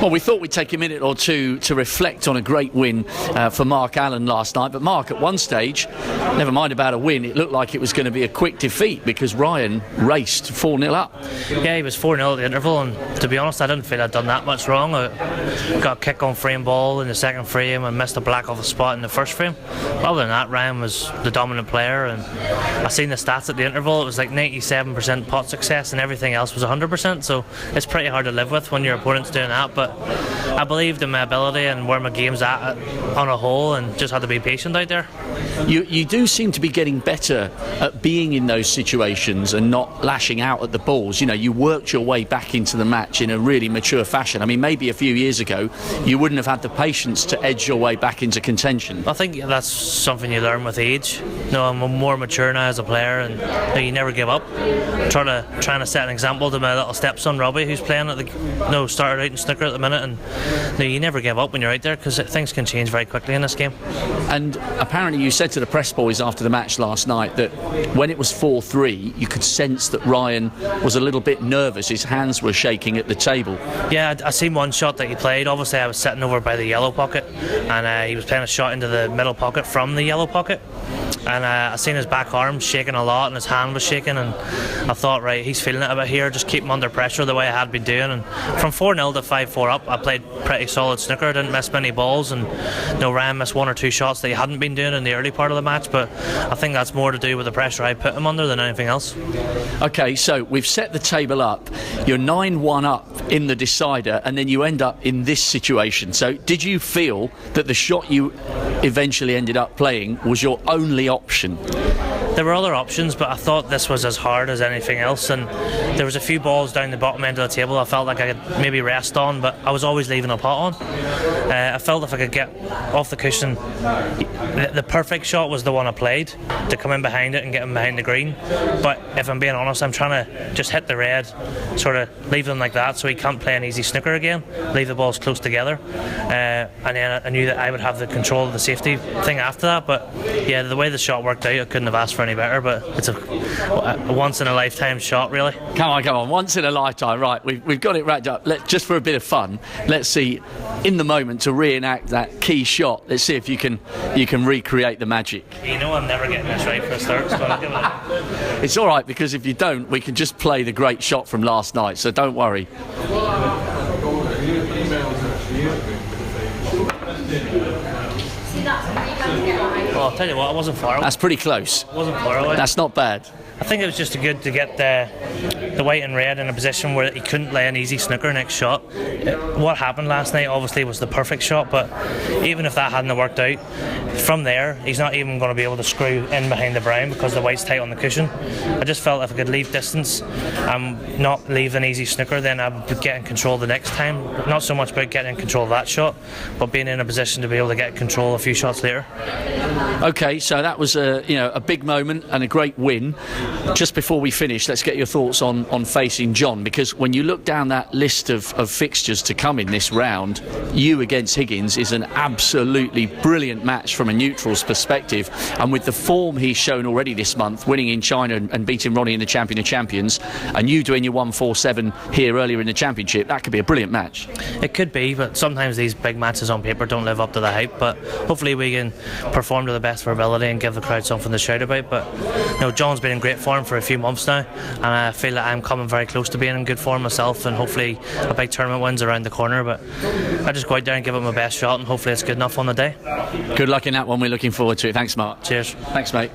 Well, we thought we'd take a minute or two to reflect on a great win for Mark Allen last night. But Mark, at one stage, never mind about a win, it looked like it was going to be a quick defeat because Ryan raced 4-0 up. Yeah, he was 4-0 at the interval, and to be honest, I didn't feel I'd done that much wrong. I got a kick on frame ball in the second frame and missed a black off the spot in the first frame. But other than that, Ryan was the dominant player, and I seen the stats at the interval. It was like 97% pot success and everything else was 100%, so it's pretty hard to live with when your opponent's doing that. But I believed in my ability and where my game's at on a whole, and just had to be patient out there. You do seem to be getting better at being in those situations and not lashing out at the balls. You know, you worked your way back into the match in a really mature fashion. I mean, maybe a few years ago you wouldn't have had the patience to edge your way back into contention. I think that's something you learn with age. You know, I'm more mature now as a player, and you never give up. Trying to set an example to my little stepson Robbie, who's playing at started out in snooker at the minute, and you never give up when you're out there, because things can change very quickly in this game. And apparently you said to the press boys after the match last night that when it was 4-3 you could sense that Ryan was a little bit nervous. His hands were shaking at the table. Yeah, I seen one shot that he played. Obviously I was sitting over by the yellow pocket, and he was playing a shot into the middle pocket from the yellow pocket, and I seen his back arm shaking a lot and his hand was shaking, and I thought, right, he's feeling it a bit here, just keep him under pressure the way I had been doing. And from 4-0 to 5-4 up, I played pretty solid snooker. I didn't miss many balls, and Ryan missed one or two shots that he hadn't been doing in the early part of the match, but I think that's more to do with the pressure I put him under than anything else. Okay, so we've set the table up. You're 9-1 up in the decider, and then you end up in this situation. So did you feel that the shot you eventually ended up playing was your only option? There were other options, but I thought this was as hard as anything else, and there was a few balls down the bottom end of the table I felt like I could maybe rest on, but I was always leaving a pot on. I felt if I could get off the cushion, the perfect shot was the one I played, to come in behind it and get him behind the green. But if I'm being honest, I'm trying to just hit the red, sort of leave them like that so he can't play an easy snooker again, leave the balls close together, and then I knew that I would have the control of the safety thing after that. But yeah, the way the shot worked out, I couldn't have asked for any better, but it's a once in a lifetime shot, really. Come on, once in a lifetime. Right, we've got it wrapped up. Just for a bit of fun, let's see, in the moment, to reenact that key shot. Let's see if you can recreate the magic. You know I'm never getting this right for a start, so I'll give it. It's all right, because if you don't, we can just play the great shot from last night, so don't worry. Well, I'll tell you what, I wasn't far away. That's pretty close. I wasn't far away. That's not bad. I think it was just good to get the white and red in a position where he couldn't play an easy snooker next shot. What happened last night obviously was the perfect shot, but even if that hadn't worked out, from there he's not even going to be able to screw in behind the brown because the white's tight on the cushion. I just felt if I could leave distance and not leave an easy snooker, then I would get in control the next time. Not so much about getting in control of that shot, but being in a position to be able to get control a few shots later. Okay, so that was a big moment and a great win. Just before we finish, let's get your thoughts on facing John, because when you look down that list of fixtures to come in this round, you against Higgins is an absolutely brilliant match from a neutral's perspective, and with the form he's shown already this month, winning in China and beating Ronnie in the Champion of Champions, and you doing your 1-4-7 here earlier in the championship, that could be a brilliant match. It could be, but sometimes these big matches on paper don't live up to the hype, but hopefully we can perform to the best of our ability and give the crowd something to shout about. But John's been in great form for a few months now, and I feel that I'm coming very close to being in good form myself, and hopefully a big tournament win's around the corner. But I just go out there and give it my best shot, and hopefully it's good enough on the day. Good luck in that one. We're looking forward to it. Thanks, Mark. Cheers. Thanks, mate.